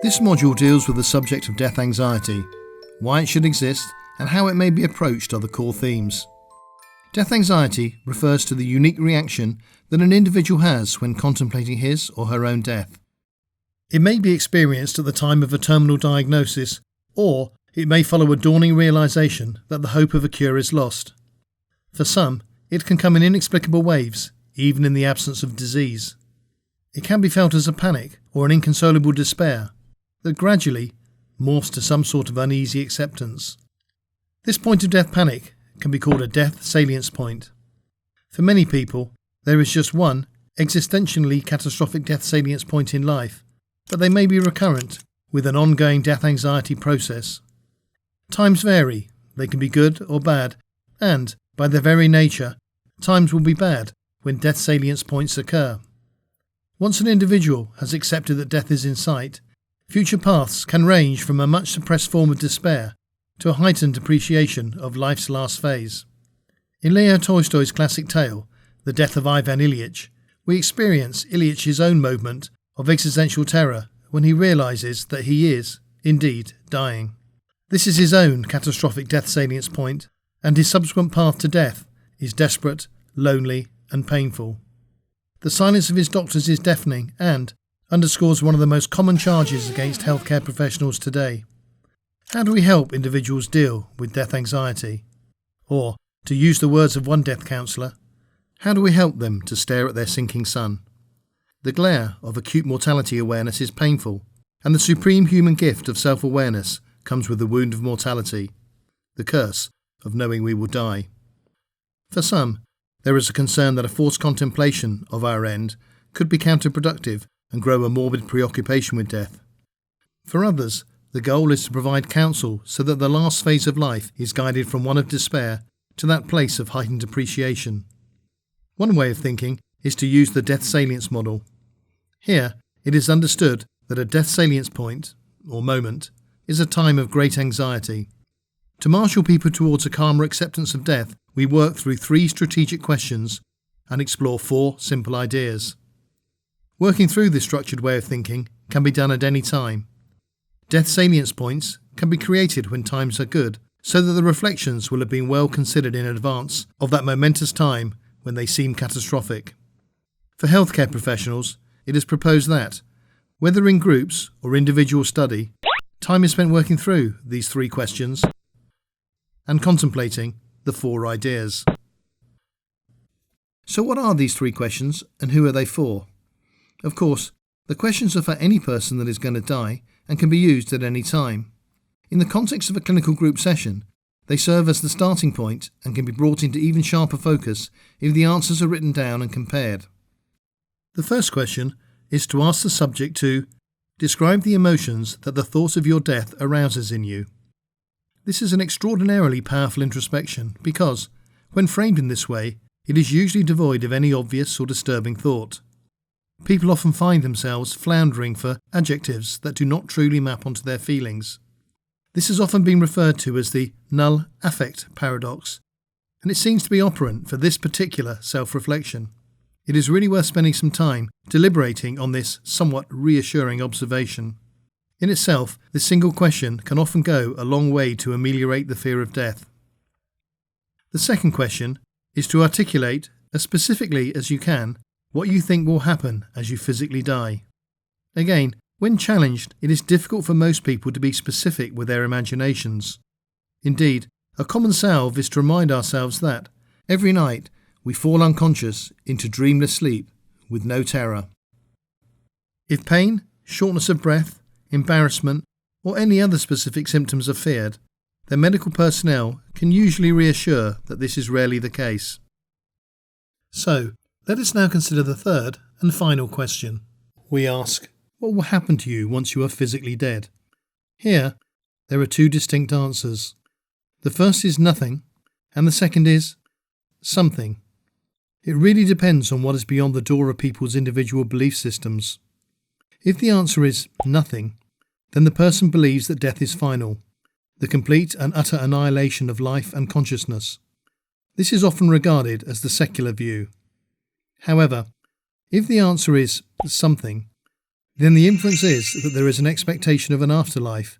This module deals with the subject of death anxiety, why it should exist, and how it may be approached are the core themes. Death anxiety refers to the unique reaction that an individual has when contemplating his or her own death. It may be experienced at the time of a terminal diagnosis, or it may follow a dawning realization that the hope of a cure is lost. For some, it can come in inexplicable waves, even in the absence of disease. It can be felt as a panic or an inconsolable despair that gradually morphs to some sort of uneasy acceptance. This point of death panic can be called a death salience point. For many people, there is just one existentially catastrophic death salience point in life, but they may be recurrent with an ongoing death anxiety process. Times vary, they can be good or bad, and, by their very nature, times will be bad when death salience points occur. Once an individual has accepted that death is in sight, future paths can range from a much suppressed form of despair to a heightened appreciation of life's last phase. In Leo Tolstoy's classic tale, The Death of Ivan Ilyich, we experience Ilyич's own moment of existential terror when he realizes that he is, indeed, dying. This is his own catastrophic death salience point, and his subsequent path to death is desperate, lonely, and painful. The silence of his doctors is deafening and underscores one of the most common charges against healthcare professionals today. How do we help individuals deal with death anxiety? Or, to use the words of one death counsellor, how do we help them to stare at their sinking sun? The glare of acute mortality awareness is painful, and the supreme human gift of self-awareness comes with the wound of mortality, the curse of knowing we will die. For some, there is a concern that a forced contemplation of our end could be counterproductive and grow a morbid preoccupation with death. For others, the goal is to provide counsel so that the last phase of life is guided from one of despair to that place of heightened appreciation. One way of thinking is to use the death salience model. Here, it is understood that a death salience point, or moment, is a time of great anxiety. To marshal people towards a calmer acceptance of death, we work through 3 strategic questions and explore 4 simple ideas. Working through this structured way of thinking can be done at any time. Death salience points can be created when times are good, so that the reflections will have been well considered in advance of that momentous time when they seem catastrophic. For healthcare professionals, it is proposed that, whether in groups or individual study, time is spent working through these 3 questions and contemplating the 4 ideas. So what are these 3 questions and who are they for? Of course, the questions are for any person that is going to die and can be used at any time. In the context of a clinical group session, they serve as the starting point and can be brought into even sharper focus if the answers are written down and compared. The first question is to ask the subject to describe the emotions that the thought of your death arouses in you. This is an extraordinarily powerful introspection because, when framed in this way, it is usually devoid of any obvious or disturbing thought. People often find themselves floundering for adjectives that do not truly map onto their feelings. This has often been referred to as the null affect paradox, and it seems to be operant for this particular self-reflection. It is really worth spending some time deliberating on this somewhat reassuring observation. In itself, this single question can often go a long way to ameliorate the fear of death. The second question is to articulate, as specifically as you can, what you think will happen as you physically die. Again, when challenged, it is difficult for most people to be specific with their imaginations. Indeed, a common salve is to remind ourselves that, every night, we fall unconscious into dreamless sleep with no terror. If pain, shortness of breath, embarrassment, or any other specific symptoms are feared, then medical personnel can usually reassure that this is rarely the case. So, let us now consider the third and final question. We ask, what will happen to you once you are physically dead? Here, there are 2 distinct answers. The first is nothing, and the second is something. It really depends on what is beyond the door of people's individual belief systems. If the answer is nothing, then the person believes that death is final, the complete and utter annihilation of life and consciousness. This is often regarded as the secular view. However, if the answer is something, then the inference is that there is an expectation of an afterlife,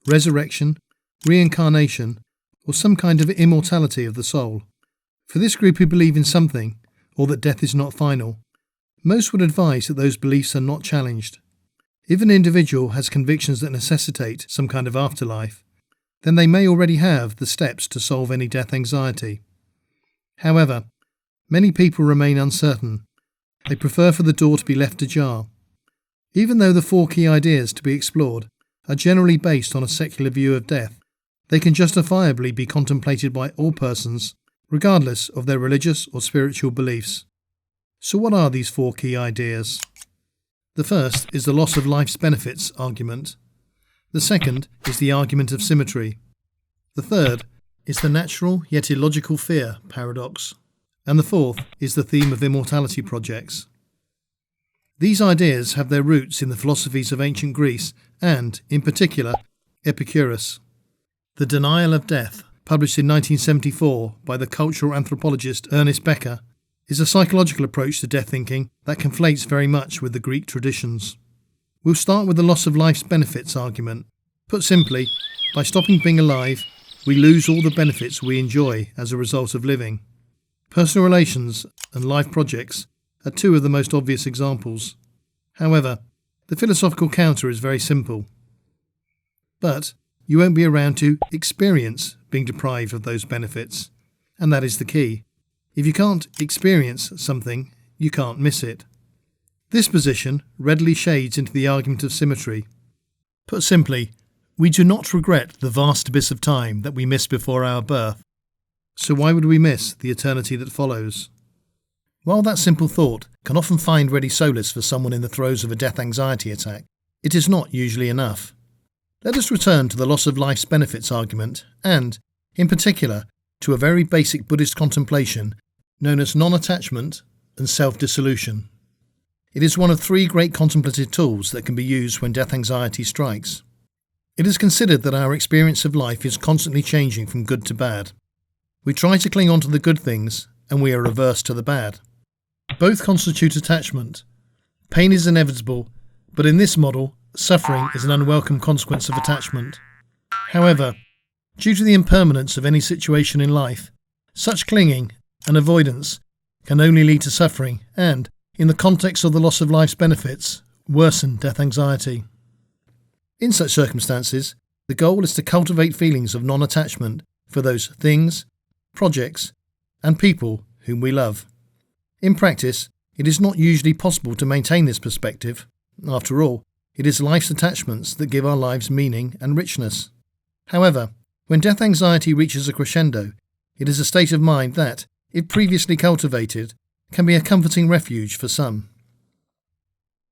resurrection, reincarnation, or some kind of immortality of the soul. For this group who believe in something, or that death is not final, most would advise that those beliefs are not challenged. If an individual has convictions that necessitate some kind of afterlife, then they may already have the steps to solve any death anxiety. However, many people remain uncertain. They prefer for the door to be left ajar. Even though the 4 key ideas to be explored are generally based on a secular view of death, they can justifiably be contemplated by all persons, regardless of their religious or spiritual beliefs. So what are these 4 key ideas? The first is the loss of life's benefits argument. The second is the argument of symmetry. The third is the natural yet illogical fear paradox. And the fourth is the theme of immortality projects. These ideas have their roots in the philosophies of ancient Greece and, in particular, Epicurus. The Denial of Death, published in 1974 by the cultural anthropologist Ernest Becker, is a psychological approach to death thinking that conflates very much with the Greek traditions. We'll start with the loss of life's benefits argument. Put simply, by stopping being alive, we lose all the benefits we enjoy as a result of living. Personal relations and life projects are 2 of the most obvious examples. However, the philosophical counter is very simple. But you won't be around to experience being deprived of those benefits, and that is the key. If you can't experience something, you can't miss it. This position readily shades into the argument of symmetry. Put simply, we do not regret the vast abyss of time that we missed before our birth. So why would we miss the eternity that follows? While that simple thought can often find ready solace for someone in the throes of a death anxiety attack, it is not usually enough. Let us return to the loss of life's benefits argument and, in particular, to a very basic Buddhist contemplation known as non-attachment and self-dissolution. It is one of 3 great contemplative tools that can be used when death anxiety strikes. It is considered that our experience of life is constantly changing from good to bad. We try to cling on to the good things, and we are averse to the bad. Both constitute attachment. Pain is inevitable, but in this model, suffering is an unwelcome consequence of attachment. However, due to the impermanence of any situation in life, such clinging and avoidance can only lead to suffering and, in the context of the loss of life's benefits, worsen death anxiety. In such circumstances, the goal is to cultivate feelings of non-attachment for those things, projects, and people whom we love. In practice, it is not usually possible to maintain this perspective. After all, it is life's attachments that give our lives meaning and richness. However, when death anxiety reaches a crescendo, it is a state of mind that, if previously cultivated, can be a comforting refuge for some.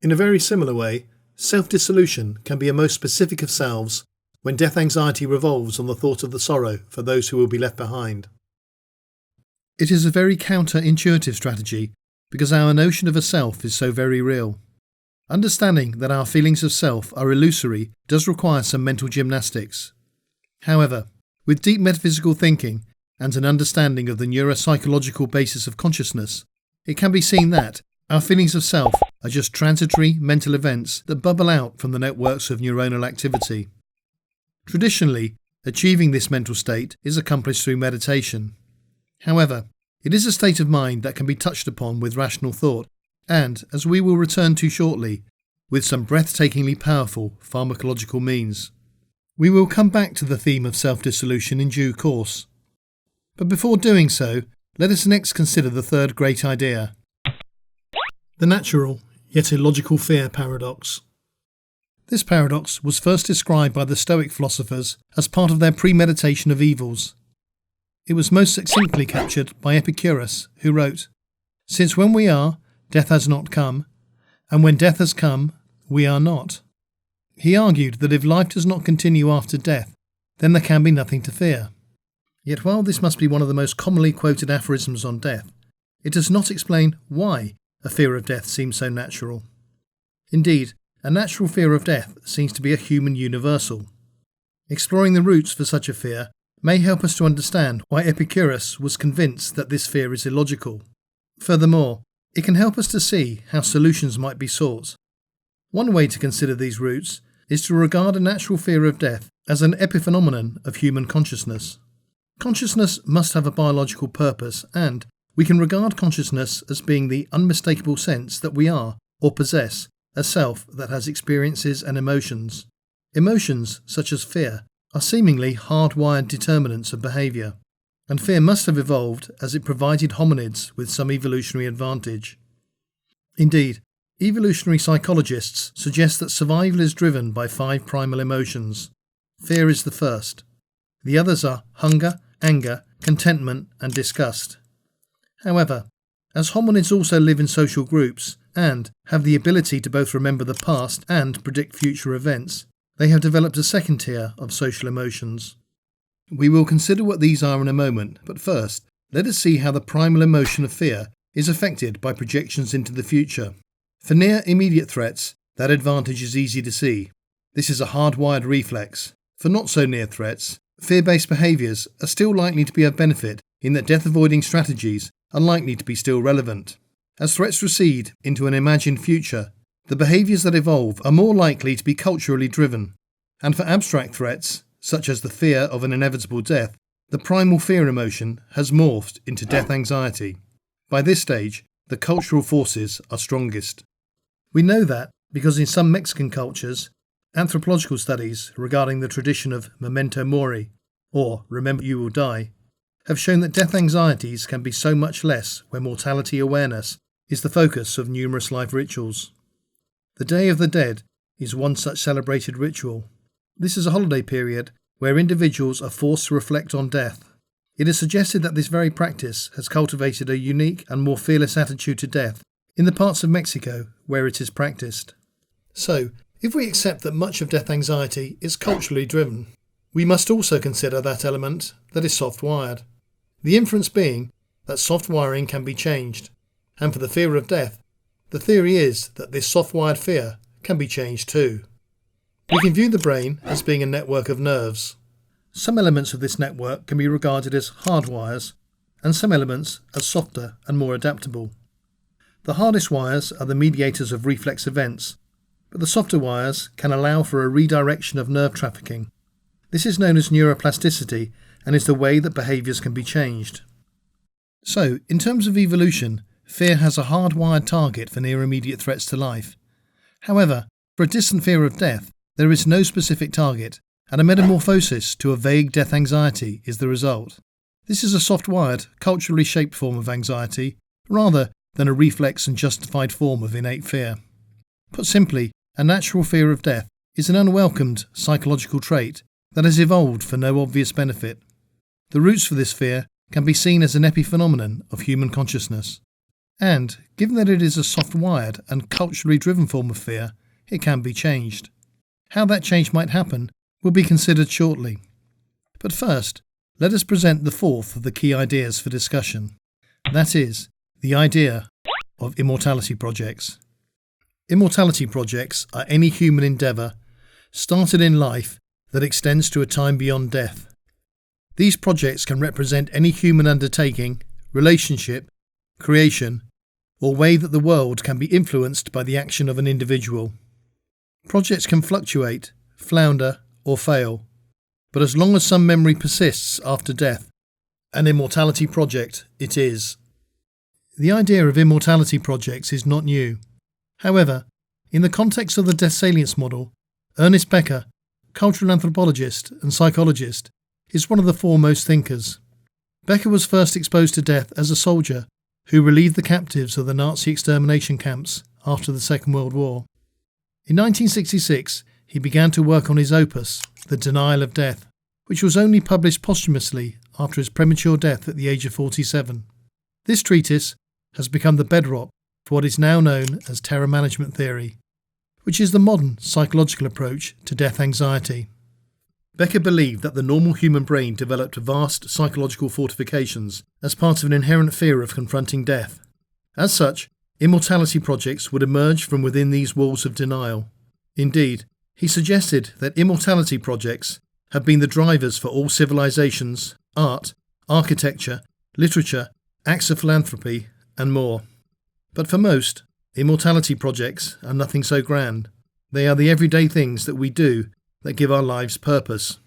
In a very similar way, self-dissolution can be a most specific of selves when death anxiety revolves on the thought of the sorrow for those who will be left behind. It is a very counter-intuitive strategy because our notion of a self is so very real. Understanding that our feelings of self are illusory does require some mental gymnastics. However, with deep metaphysical thinking and an understanding of the neuropsychological basis of consciousness, it can be seen that our feelings of self are just transitory mental events that bubble out from the networks of neuronal activity. Traditionally, achieving this mental state is accomplished through meditation. However, it is a state of mind that can be touched upon with rational thought and, as we will return to shortly, with some breathtakingly powerful pharmacological means. We will come back to the theme of self-dissolution in due course. But before doing so, let us next consider the 3rd great idea, the natural yet illogical fear paradox. This paradox was first described by the Stoic philosophers as part of their premeditation of evils. It was most succinctly captured by Epicurus, who wrote, "Since when we are, death has not come, and when death has come, we are not." He argued that if life does not continue after death, then there can be nothing to fear. Yet while this must be one of the most commonly quoted aphorisms on death, it does not explain why a fear of death seems so natural. Indeed, a natural fear of death seems to be a human universal. Exploring the roots for such a fear may help us to understand why Epicurus was convinced that this fear is illogical. Furthermore, it can help us to see how solutions might be sought. One way to consider these roots is to regard a natural fear of death as an epiphenomenon of human consciousness. Consciousness must have a biological purpose, and we can regard consciousness as being the unmistakable sense that we are, or possess, a self that has experiences and emotions. Emotions, such as fear, are seemingly hardwired determinants of behaviour, and fear must have evolved as it provided hominids with some evolutionary advantage. Indeed, evolutionary psychologists suggest that survival is driven by 5 primal emotions. Fear is the first. The others are hunger, anger, contentment, and disgust. However, as hominids also live in social groups and have the ability to both remember the past and predict future events, they have developed a second tier of social emotions. We will consider what these are in a moment, but first, let us see how the primal emotion of fear is affected by projections into the future. For near immediate threats, that advantage is easy to see. This is a hardwired reflex. For not so near threats, fear-based behaviours are still likely to be of benefit in that death-avoiding strategies are likely to be still relevant. As threats recede into an imagined future, the behaviours that evolve are more likely to be culturally driven. And for abstract threats, such as the fear of an inevitable death, the primal fear emotion has morphed into death anxiety. By this stage, the cultural forces are strongest. We know that because in some Mexican cultures, anthropological studies regarding the tradition of memento mori, or remember you will die, have shown that death anxieties can be so much less where mortality awareness is the focus of numerous life rituals. The Day of the Dead is one such celebrated ritual. This is a holiday period where individuals are forced to reflect on death. It is suggested that this very practice has cultivated a unique and more fearless attitude to death in the parts of Mexico where it is practiced. So, if we accept that much of death anxiety is culturally driven, we must also consider that element that is soft-wired. The inference being that soft wiring can be changed, and for the fear of death, the theory is that this soft-wired fear can be changed too. We can view the brain as being a network of nerves. Some elements of this network can be regarded as hard wires, and some elements as softer and more adaptable. The hardest wires are the mediators of reflex events, but the softer wires can allow for a redirection of nerve trafficking. This is known as neuroplasticity and is the way that behaviours can be changed. So, in terms of evolution, fear has a hardwired target for near-immediate threats to life. However, for a distant fear of death, there is no specific target, and a metamorphosis to a vague death anxiety is the result. This is a soft-wired, culturally shaped form of anxiety, rather than a reflex and justified form of innate fear. Put simply, a natural fear of death is an unwelcomed psychological trait that has evolved for no obvious benefit. The roots for this fear can be seen as an epiphenomenon of human consciousness. And, given that it is a soft-wired and culturally driven form of fear, it can be changed. How that change might happen will be considered shortly. But first, let us present the fourth of the key ideas for discussion. That is, the idea of immortality projects. Immortality projects are any human endeavour started in life that extends to a time beyond death. These projects can represent any human undertaking, relationship, creation, or way that the world can be influenced by the action of an individual. Projects can fluctuate, flounder, or fail, but as long as some memory persists after death, an immortality project it is. The idea of immortality projects is not new. However, in the context of the death salience model, Ernest Becker, cultural anthropologist and psychologist, is one of the foremost thinkers. Becker was first exposed to death as a soldier who relieved the captives of the Nazi extermination camps after the Second World War. In 1966, he began to work on his opus, The Denial of Death, which was only published posthumously after his premature death at the age of 47. This treatise has become the bedrock for what is now known as terror management theory, which is the modern psychological approach to death anxiety. Becker believed that the normal human brain developed vast psychological fortifications as part of an inherent fear of confronting death. As such, immortality projects would emerge from within these walls of denial. Indeed, he suggested that immortality projects have been the drivers for all civilizations, art, architecture, literature, acts of philanthropy, and more. But for most, immortality projects are nothing so grand. They are the everyday things that we do that give our lives purpose.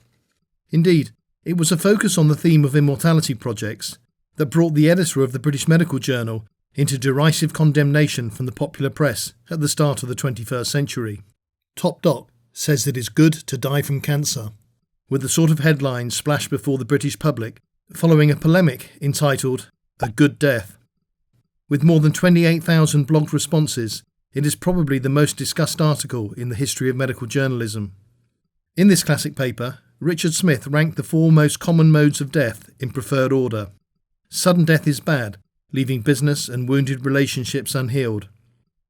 Indeed, it was a focus on the theme of immortality projects that brought the editor of the British Medical Journal into derisive condemnation from the popular press at the start of the 21st century. Top Doc says it is good to die from cancer, with the sort of headlines splashed before the British public following a polemic entitled A Good Death. With more than 28,000 blogged responses, it is probably the most discussed article in the history of medical journalism. In this classic paper, Richard Smith ranked the 4 most common modes of death in preferred order. Sudden death is bad, leaving business and wounded relationships unhealed.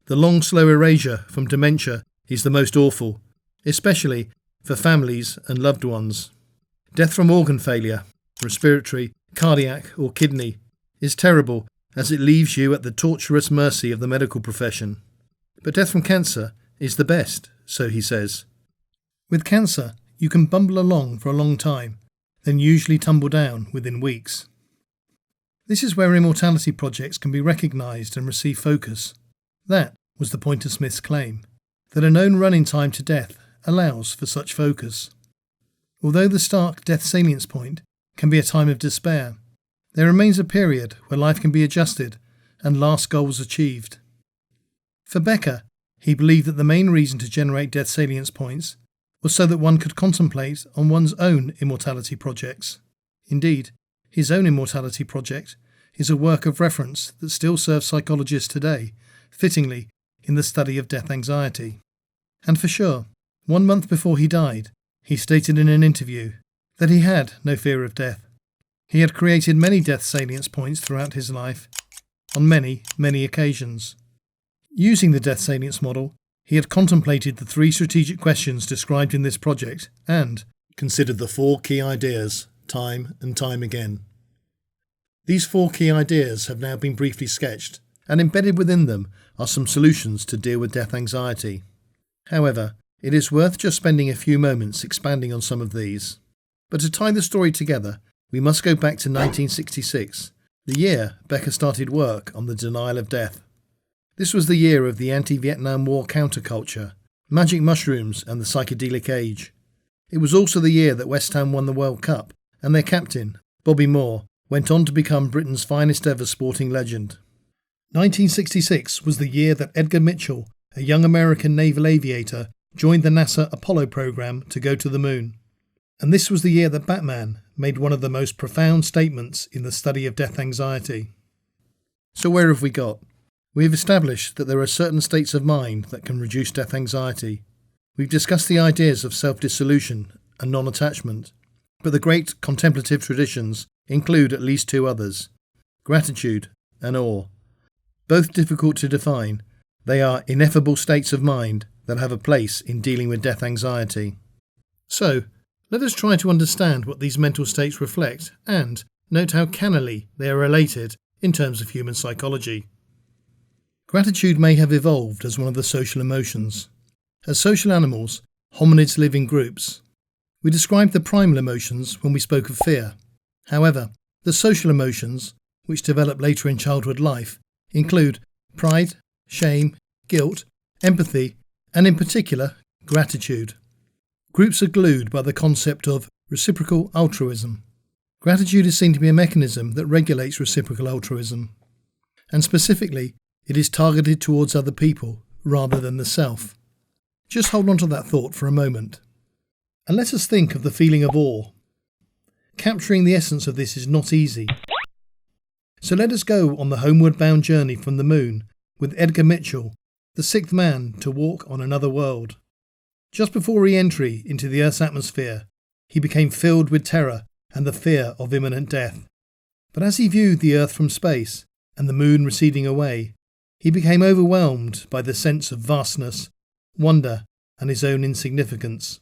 The long, slow erasure from dementia is the most awful, especially for families and loved ones. Death from organ failure, respiratory, cardiac or kidney, is terrible as it leaves you at the torturous mercy of the medical profession. But death from cancer is the best, so he says. With cancer, you can bumble along for a long time, then usually tumble down within weeks. This is where immortality projects can be recognised and receive focus. That was the point of Smith's claim, that a known running time to death allows for such focus. Although the stark death salience point can be a time of despair, there remains a period where life can be adjusted and last goals achieved. For Becker, he believed that the main reason to generate death salience points was so that one could contemplate on one's own immortality projects. Indeed, his own immortality project is a work of reference that still serves psychologists today, fittingly, in the study of death anxiety. And for sure, 1 month before he died, he stated in an interview that he had no fear of death. He had created many death salience points throughout his life, on many, many occasions. Using the death salience model, he had contemplated the 3 strategic questions described in this project and considered the 4 key ideas, time and time again. These 4 key ideas have now been briefly sketched, and embedded within them are some solutions to deal with death anxiety. However, it is worth just spending a few moments expanding on some of these. But to tie the story together, we must go back to 1966, the year Becker started work on the denial of death. This was the year of the anti-Vietnam War counterculture, magic mushrooms and the psychedelic age. It was also the year that West Ham won the World Cup, and their captain, Bobby Moore, went on to become Britain's finest ever sporting legend. 1966 was the year that Edgar Mitchell, a young American naval aviator, joined the NASA Apollo program to go to the moon. And this was the year that Batman made one of the most profound statements in the study of death anxiety. So where have we got? We have established that there are certain states of mind that can reduce death anxiety. We've discussed the ideas of self-dissolution and non-attachment, but the great contemplative traditions include at least 2 others, gratitude and awe. Both difficult to define, they are ineffable states of mind that have a place in dealing with death anxiety. So, let us try to understand what these mental states reflect and note how cannily they are related in terms of human psychology. Gratitude may have evolved as one of the social emotions. As social animals, hominids live in groups. We described the primal emotions when we spoke of fear. However, the social emotions, which develop later in childhood life, include pride, shame, guilt, empathy, and in particular, gratitude. Groups are glued by the concept of reciprocal altruism. Gratitude is seen to be a mechanism that regulates reciprocal altruism, and specifically, it is targeted towards other people rather than the self. Just hold on to that thought for a moment. And let us think of the feeling of awe. Capturing the essence of this is not easy. So let us go on the homeward bound journey from the moon with Edgar Mitchell, the 6th man to walk on another world. Just before re-entry into the Earth's atmosphere, he became filled with terror and the fear of imminent death. But as he viewed the Earth from space and the moon receding away, he became overwhelmed by the sense of vastness, wonder, and his own insignificance.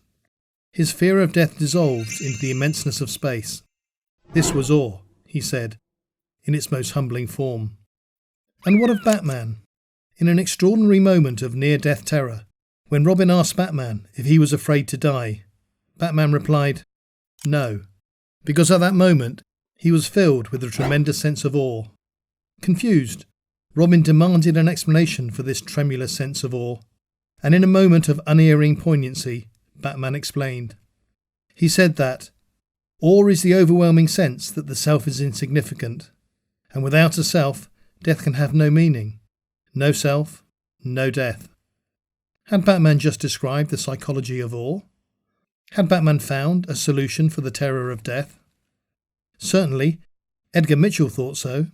His fear of death dissolved into the immenseness of space. This was awe, he said, in its most humbling form. And what of Batman? In an extraordinary moment of near-death terror, when Robin asked Batman if he was afraid to die, Batman replied, no, because at that moment he was filled with a tremendous sense of awe. Confused, Robin demanded an explanation for this tremulous sense of awe. and in a moment of unerring poignancy, Batman explained. He said that awe is the overwhelming sense that the self is insignificant, and without a self, death can have no meaning. No self, no death. Had Batman just described the psychology of awe? Had Batman found a solution for the terror of death? Certainly, Edgar Mitchell thought so.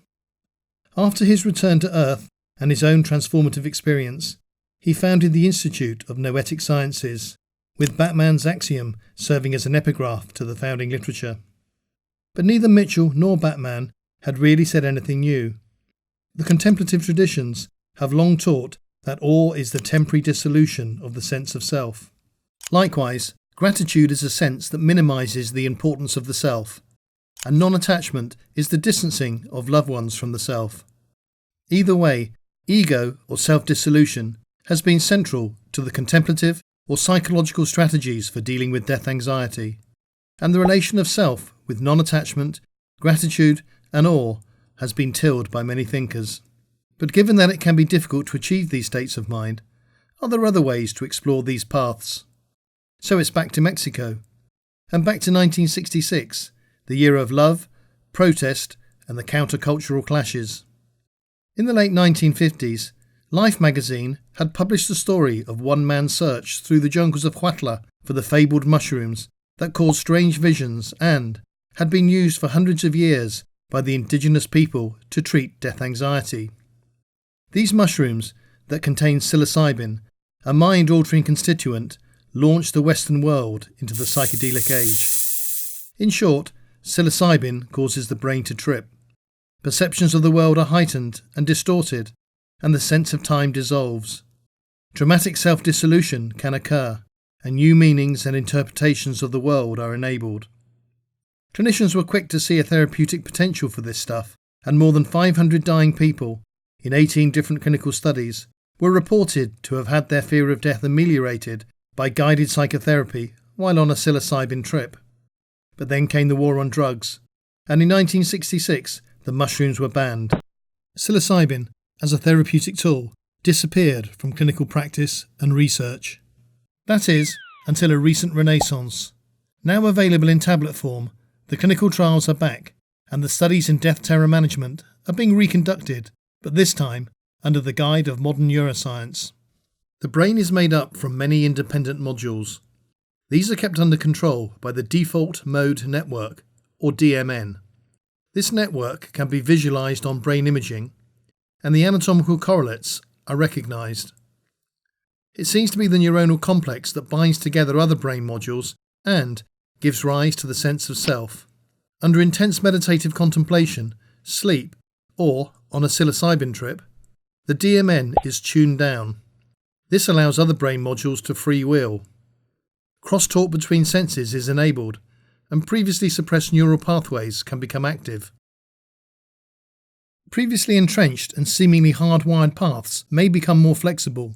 After his return to Earth and his own transformative experience, he founded the Institute of Noetic Sciences, with Batman's axiom serving as an epigraph to the founding literature. But neither Mitchell nor Batman had really said anything new. The contemplative traditions have long taught that awe is the temporary dissolution of the sense of self. Likewise, gratitude is a sense that minimises the importance of the self, and non-attachment is the distancing of loved ones from the self. Either way, ego or self-dissolution has been central to the contemplative or psychological strategies for dealing with death anxiety, and the relation of self with non-attachment, gratitude and awe has been tilled by many thinkers. But given that it can be difficult to achieve these states of mind, are there other ways to explore these paths? So it's back to Mexico, and back to 1966, the year of love, protest and the countercultural clashes. In the late 1950s, Life magazine had published the story of one man's search through the jungles of Huatla for the fabled mushrooms that caused strange visions and had been used for hundreds of years by the indigenous people to treat death anxiety. These mushrooms, that contain psilocybin, a mind-altering constituent, launched the Western world into the psychedelic age. In short, psilocybin causes the brain to trip. Perceptions of the world are heightened and distorted, and the sense of time dissolves. Dramatic self-dissolution can occur, and new meanings and interpretations of the world are enabled. Clinicians were quick to see a therapeutic potential for this stuff, and more than 500 dying people, in 18 different clinical studies, were reported to have had their fear of death ameliorated by guided psychotherapy while on a psilocybin trip. But then came the war on drugs, and in 1966 the mushrooms were banned. Psilocybin, as a therapeutic tool, disappeared from clinical practice and research. That is, until a recent renaissance. Now available in tablet form, the clinical trials are back, and the studies in death terror management are being reconducted, but this time under the guide of modern neuroscience. The brain is made up from many independent modules. These are kept under control by the Default Mode Network, or DMN. This network can be visualized on brain imaging, and the anatomical correlates are recognized. It seems to be the neuronal complex that binds together other brain modules and gives rise to the sense of self. Under intense meditative contemplation, sleep, or on a psilocybin trip, the DMN is tuned down. This allows other brain modules to freewheel. Crosstalk between senses is enabled, and previously suppressed neural pathways can become active. Previously entrenched and seemingly hardwired paths may become more flexible.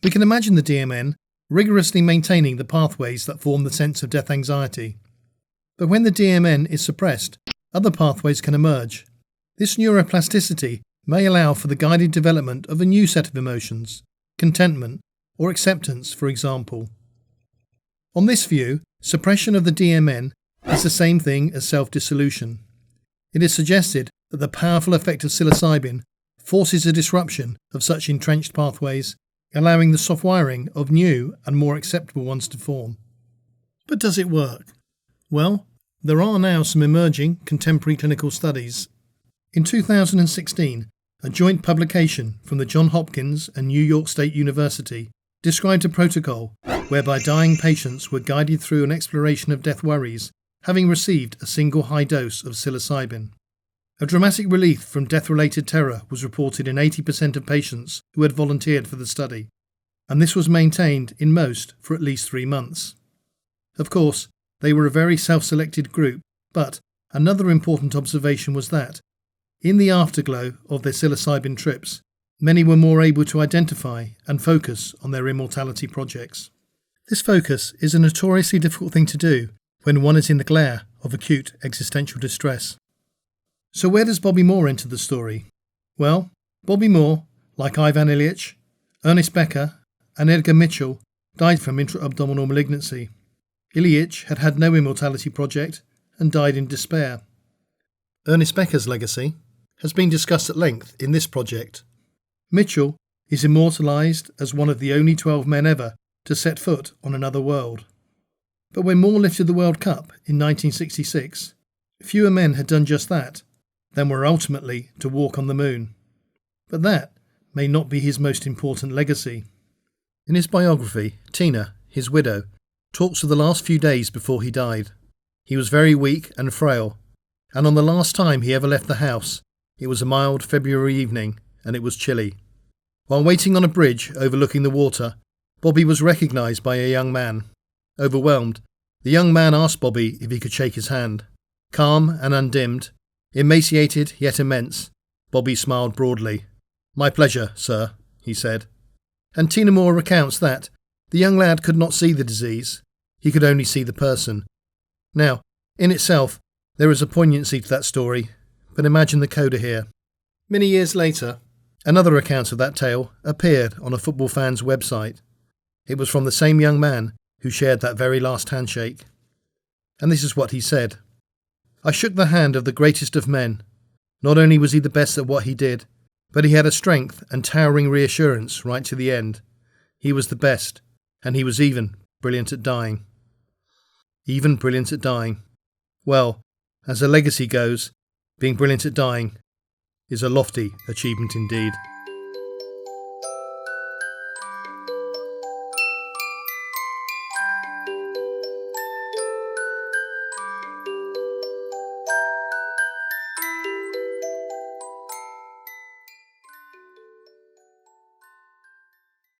We can imagine the DMN rigorously maintaining the pathways that form the sense of death anxiety. But when the DMN is suppressed, other pathways can emerge. This neuroplasticity may allow for the guided development of a new set of emotions, contentment, or acceptance, for example. On this view, suppression of the DMN is the same thing as self-dissolution. It is suggested that the powerful effect of psilocybin forces a disruption of such entrenched pathways, allowing the soft wiring of new and more acceptable ones to form. But does it work? Well, there are now some emerging contemporary clinical studies. In 2016, a joint publication from the Johns Hopkins and New York State University described a protocol whereby dying patients were guided through an exploration of death worries, having received a single high dose of psilocybin. A dramatic relief from death-related terror was reported in 80% of patients who had volunteered for the study, and this was maintained in most for at least 3 months. Of course, they were a very self-selected group, but another important observation was that, in the afterglow of their psilocybin trips, many were more able to identify and focus on their immortality projects. This focus is a notoriously difficult thing to do when one is in the glare of acute existential distress. So where does Bobby Moore enter the story? Well, Bobby Moore, like Ivan Ilyich, Ernest Becker, and Edgar Mitchell died from intra-abdominal malignancy. Ilyich had had no immortality project and died in despair. Ernest Becker's legacy has been discussed at length in this project. Mitchell is immortalised as one of the only 12 men ever to set foot on another world. But when Moore lifted the World Cup in 1966, fewer men had done just that than were ultimately to walk on the moon. But that may not be his most important legacy. In his biography, Tina, his widow, talks of the last few days before he died. He was very weak and frail, and on the last time he ever left the house, it was a mild February evening and it was chilly. While waiting on a bridge overlooking the water, Bobby was recognised by a young man. Overwhelmed, the young man asked Bobby if he could shake his hand. Calm and undimmed, emaciated yet immense, Bobby smiled broadly. "My pleasure, sir," he said. And Tina Moore recounts that the young lad could not see the disease, he could only see the person. Now, in itself, there is a poignancy to that story, but imagine the coda here. Many years later, another account of that tale appeared on a football fan's website. It was from the same young man who shared that very last handshake. And this is what he said. "I shook the hand of the greatest of men. Not only was he the best at what he did, but he had a strength and towering reassurance right to the end. He was the best, and he was even brilliant at dying." Even brilliant at dying. Well, as a legacy goes, being brilliant at dying is a lofty achievement indeed.